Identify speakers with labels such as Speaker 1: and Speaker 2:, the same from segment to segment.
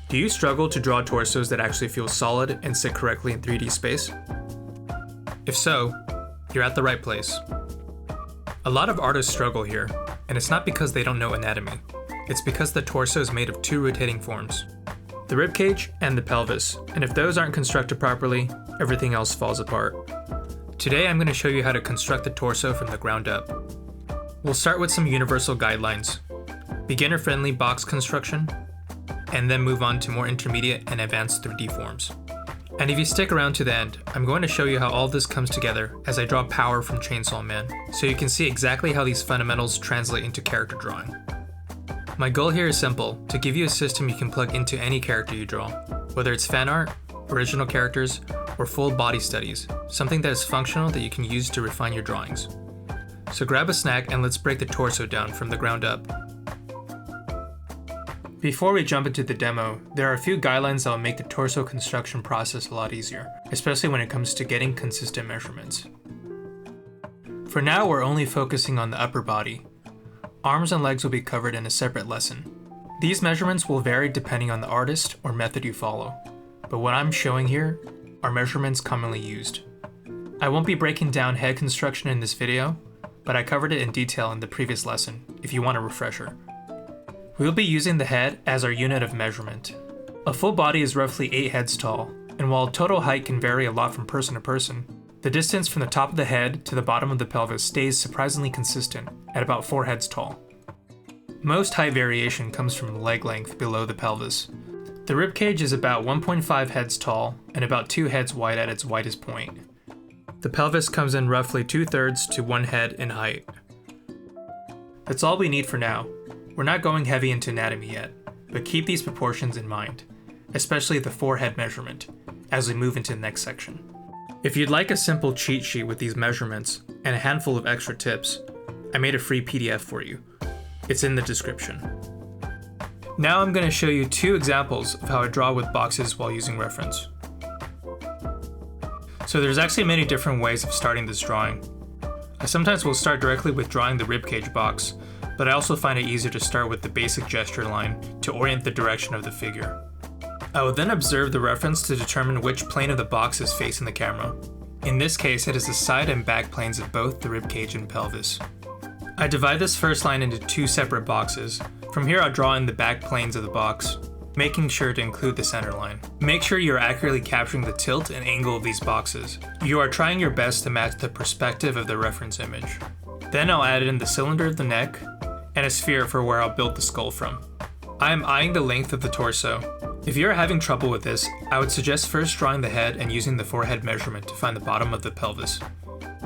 Speaker 1: Do you struggle to draw torsos that actually feel solid and sit correctly in 3D space? If so, you're at the right place. A lot of artists struggle here, and it's not because they don't know anatomy. It's because the torso is made of two rotating forms, the ribcage and the pelvis, and if those aren't constructed properly, everything else falls apart. Today I'm going to show you how to construct the torso from the ground up. We'll start with some universal guidelines, beginner-friendly box construction, and then move on to more intermediate and advanced 3D forms. And if you stick around to the end, I'm going to show you how all this comes together as I draw Power from Chainsaw Man, so you can see exactly how these fundamentals translate into character drawing. My goal here is simple, to give you a system you can plug into any character you draw, whether it's fan art, original characters, or full body studies, something that is functional that you can use to refine your drawings. So grab a snack and let's break the torso down from the ground up. Before we jump into the demo, there are a few guidelines that will make the torso construction process a lot easier, especially when it comes to getting consistent measurements. For now, we're only focusing on the upper body. Arms and legs will be covered in a separate lesson. These measurements will vary depending on the artist or method you follow, but what I'm showing here are measurements commonly used. I won't be breaking down head construction in this video, but I covered it in detail in the previous lesson if you want a refresher. We'll be using the head as our unit of measurement. A full body is roughly 8 heads tall, and while total height can vary a lot from person to person, the distance from the top of the head to the bottom of the pelvis stays surprisingly consistent at about 4 heads tall. Most height variation comes from leg length below the pelvis. The ribcage is about 1.5 heads tall and about 2 heads wide at its widest point. The pelvis comes in roughly 2/3 to 1 head in height. That's all we need for now. We're not going heavy into anatomy yet, but keep these proportions in mind, especially the forehead measurement, as we move into the next section. If you'd like a simple cheat sheet with these measurements and a handful of extra tips, I made a free PDF for you. It's in the description. Now I'm going to show you 2 examples of how I draw with boxes while using reference. So there's actually many different ways of starting this drawing. I sometimes will start directly with drawing the ribcage box, but I also find it easier to start with the basic gesture line to orient the direction of the figure. I will then observe the reference to determine which plane of the box is facing the camera. In this case, it is the side and back planes of both the ribcage and pelvis. I divide this first line into 2 separate boxes. From here I'll draw in the back planes of the box, making sure to include the center line. Make sure you are accurately capturing the tilt and angle of these boxes. You are trying your best to match the perspective of the reference image. Then I'll add in the cylinder of the neck, and a sphere for where I'll build the skull from. I am eyeing the length of the torso. If you're having trouble with this, I would suggest first drawing the head and using the forehead measurement to find the bottom of the pelvis.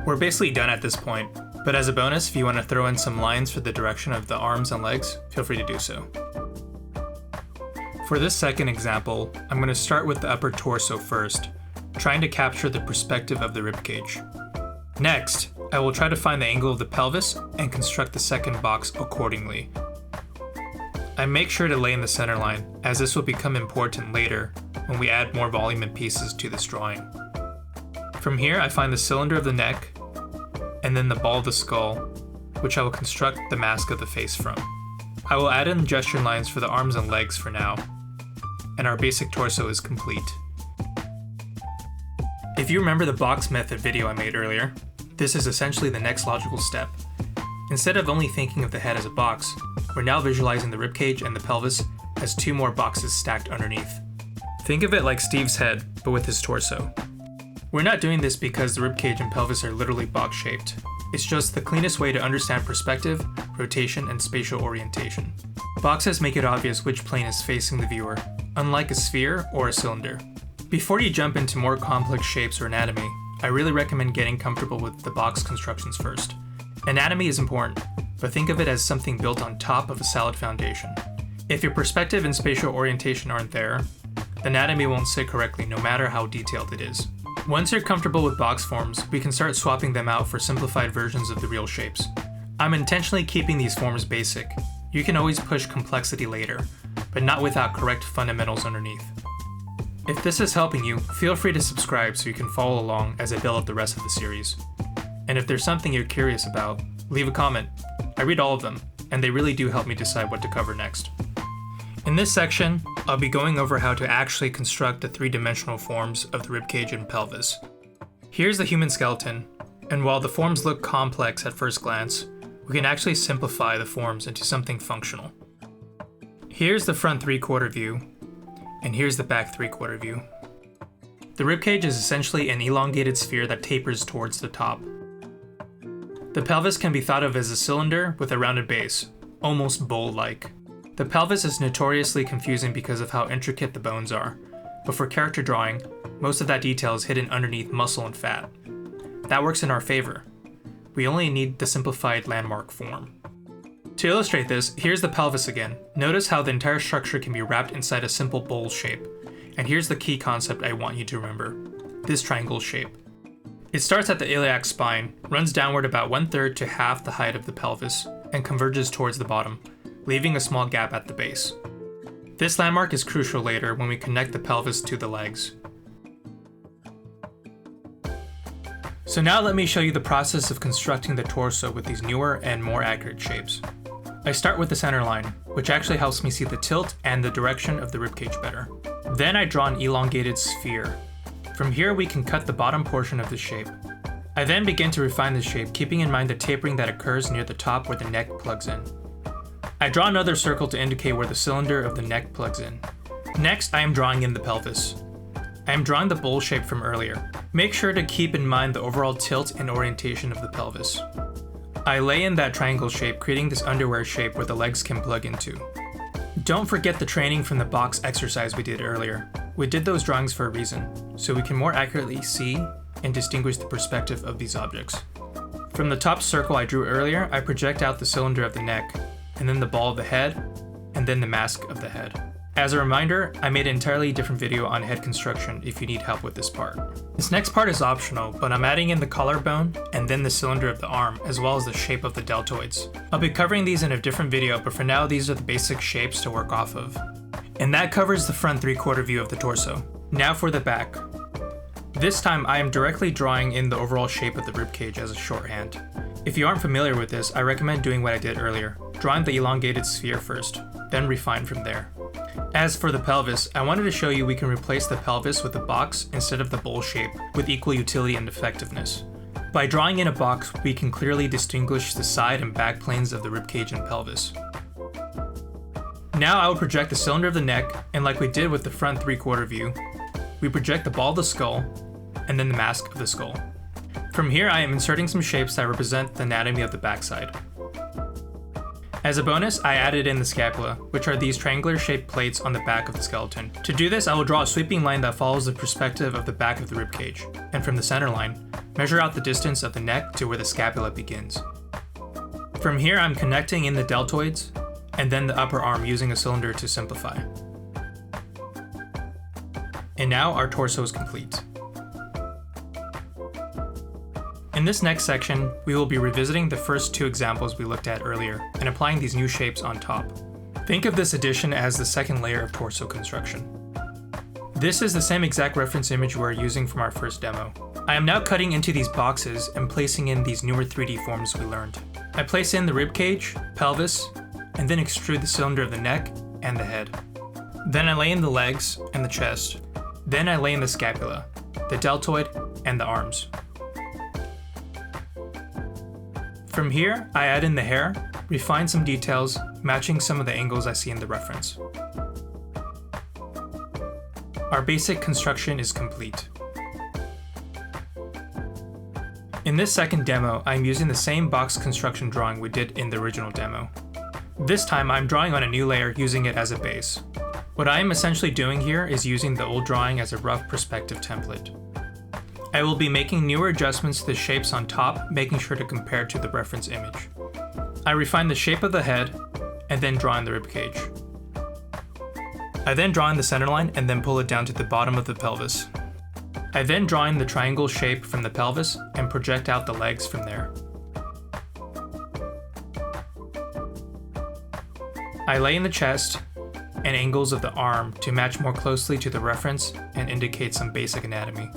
Speaker 1: We're basically done at this point, but as a bonus, if you want to throw in some lines for the direction of the arms and legs, feel free to do so. For this second example, I'm going to start with the upper torso first, trying to capture the perspective of the ribcage. Next, I will try to find the angle of the pelvis and construct the second box accordingly. I make sure to lay in the center line, as this will become important later when we add more volume and pieces to this drawing. From here, I find the cylinder of the neck, and then the ball of the skull, which I will construct the mask of the face from. I will add in gesture lines for the arms and legs for now, and our basic torso is complete. If you remember the box method video I made earlier, this is essentially the next logical step. Instead of only thinking of the head as a box, we're now visualizing the ribcage and the pelvis as 2 more boxes stacked underneath. Think of it like Steve's head, but with his torso. We're not doing this because the ribcage and pelvis are literally box-shaped. It's just the cleanest way to understand perspective, rotation, and spatial orientation. Boxes make it obvious which plane is facing the viewer, unlike a sphere or a cylinder. Before you jump into more complex shapes or anatomy, I really recommend getting comfortable with the box constructions first. Anatomy is important, but think of it as something built on top of a solid foundation. If your perspective and spatial orientation aren't there, the anatomy won't sit correctly no matter how detailed it is. Once you're comfortable with box forms, we can start swapping them out for simplified versions of the real shapes. I'm intentionally keeping these forms basic. You can always push complexity later, but not without correct fundamentals underneath. If this is helping you, feel free to subscribe so you can follow along as I build up the rest of the series. And if there's something you're curious about, leave a comment. I read all of them, and they really do help me decide what to cover next. In this section, I'll be going over how to actually construct the three-dimensional forms of the ribcage and pelvis. Here's the human skeleton, and while the forms look complex at first glance, we can actually simplify the forms into something functional. Here's the front three-quarter view, and here's the back three-quarter view. The ribcage is essentially an elongated sphere that tapers towards the top. The pelvis can be thought of as a cylinder with a rounded base, almost bowl-like. The pelvis is notoriously confusing because of how intricate the bones are, but for character drawing, most of that detail is hidden underneath muscle and fat. That works in our favor. We only need the simplified landmark form. To illustrate this, here's the pelvis again. Notice how the entire structure can be wrapped inside a simple bowl shape. And here's the key concept I want you to remember: this triangle shape. It starts at the iliac spine, runs downward about 1/3 to half the height of the pelvis, and converges towards the bottom, leaving a small gap at the base. This landmark is crucial later when we connect the pelvis to the legs. So now let me show you the process of constructing the torso with these newer and more accurate shapes. I start with the center line, which actually helps me see the tilt and the direction of the ribcage better. Then I draw an elongated sphere. From here we can cut the bottom portion of the shape. I then begin to refine the shape, keeping in mind the tapering that occurs near the top where the neck plugs in. I draw another circle to indicate where the cylinder of the neck plugs in. Next, I am drawing in the pelvis. I am drawing the bowl shape from earlier. Make sure to keep in mind the overall tilt and orientation of the pelvis. I lay in that triangle shape, creating this underwear shape where the legs can plug into. Don't forget the training from the box exercise we did earlier. We did those drawings for a reason, so we can more accurately see and distinguish the perspective of these objects. From the top circle I drew earlier, I project out the cylinder of the neck, and then the ball of the head, and then the mask of the head. As a reminder, I made an entirely different video on head construction if you need help with this part. This next part is optional, but I'm adding in the collarbone and then the cylinder of the arm, as well as the shape of the deltoids. I'll be covering these in a different video, but for now these are the basic shapes to work off of. And that covers the front three-quarter view of the torso. Now for the back. This time I am directly drawing in the overall shape of the ribcage as a shorthand. If you aren't familiar with this, I recommend doing what I did earlier, drawing the elongated sphere first, then refine from there. As for the pelvis, I wanted to show you we can replace the pelvis with a box instead of the bowl shape with equal utility and effectiveness. By drawing in a box, we can clearly distinguish the side and back planes of the ribcage and pelvis. Now I will project the cylinder of the neck, and like we did with the front three-quarter view, we project the ball of the skull, and then the mask of the skull. From here I am inserting some shapes that represent the anatomy of the backside. As a bonus, I added in the scapula, which are these triangular shaped plates on the back of the skeleton. To do this, I will draw a sweeping line that follows the perspective of the back of the ribcage, and from the center line, measure out the distance of the neck to where the scapula begins. From here, I'm connecting in the deltoids, and then the upper arm using a cylinder to simplify. And now our torso is complete. In this next section, we will be revisiting the first two examples we looked at earlier and applying these new shapes on top. Think of this addition as the second layer of torso construction. This is the same exact reference image we are using from our first demo. I am now cutting into these boxes and placing in these newer 3D forms we learned. I place in the ribcage, pelvis, and then extrude the cylinder of the neck and the head. Then I lay in the legs and the chest. Then I lay in the scapula, the deltoid, and the arms. From here, I add in the hair, refine some details, matching some of the angles I see in the reference. Our basic construction is complete. In this second demo, I'm using the same box construction drawing we did in the original demo. This time, I'm drawing on a new layer using it as a base. What I am essentially doing here is using the old drawing as a rough perspective template. I will be making newer adjustments to the shapes on top, making sure to compare to the reference image. I refine the shape of the head, and then draw in the ribcage. I then draw in the center line and then pull it down to the bottom of the pelvis. I then draw in the triangle shape from the pelvis and project out the legs from there. I lay in the chest and angles of the arm to match more closely to the reference and indicate some basic anatomy.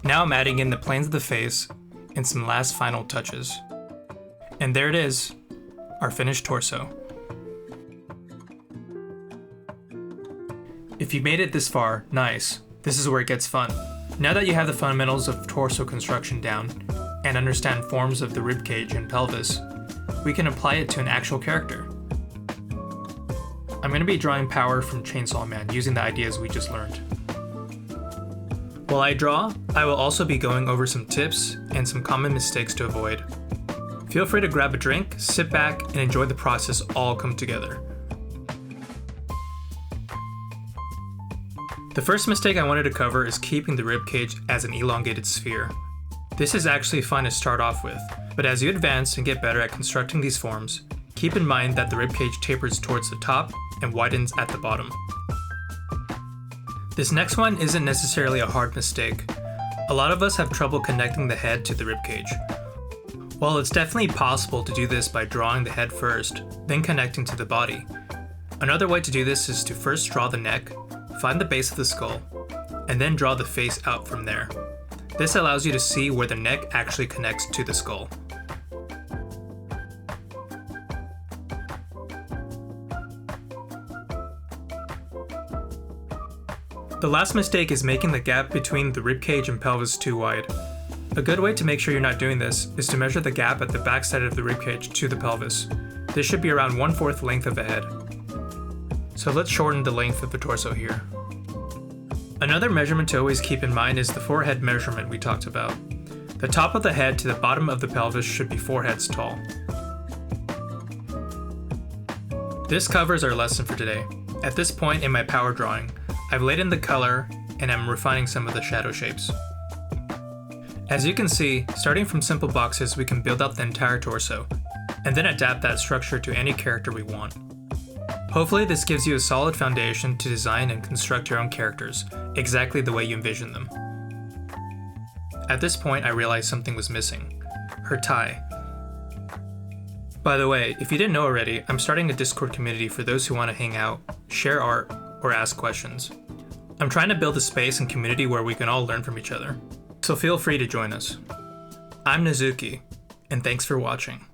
Speaker 1: Now I'm adding in the planes of the face and some last final touches. And there it is, our finished torso. If you made it this far, nice. This is where it gets fun. Now that you have the fundamentals of torso construction down, and understand forms of the ribcage and pelvis, we can apply it to an actual character. I'm going to be drawing Power from Chainsaw Man using the ideas we just learned. While I draw, I will also be going over some tips and some common mistakes to avoid. Feel free to grab a drink, sit back, and enjoy the process all come together. The first mistake I wanted to cover is keeping the ribcage as an elongated sphere. This is actually fun to start off with, but as you advance and get better at constructing these forms, keep in mind that the ribcage tapers towards the top and widens at the bottom. This next one isn't necessarily a hard mistake. A lot of us have trouble connecting the head to the ribcage. While it's definitely possible to do this by drawing the head first, then connecting to the body. Another way to do this is to first draw the neck, find the base of the skull, and then draw the face out from there. This allows you to see where the neck actually connects to the skull. The last mistake is making the gap between the ribcage and pelvis too wide. A good way to make sure you're not doing this is to measure the gap at the backside of the ribcage to the pelvis. This should be around 1/4 length of the head. So let's shorten the length of the torso here. Another measurement to always keep in mind is the forehead measurement we talked about. The top of the head to the bottom of the pelvis should be 4 heads tall. This covers our lesson for today. At this point in my power drawing, I've laid in the color and I'm refining some of the shadow shapes. As you can see, starting from simple boxes, we can build up the entire torso, and then adapt that structure to any character we want. Hopefully this gives you a solid foundation to design and construct your own characters, exactly the way you envision them. At this point, I realized something was missing. Her tie. By the way, if you didn't know already, I'm starting a Discord community for those who want to hang out, share art, or ask questions. I'm trying to build a space and community where we can all learn from each other, so feel free to join us. I'm Nozuki, and thanks for watching.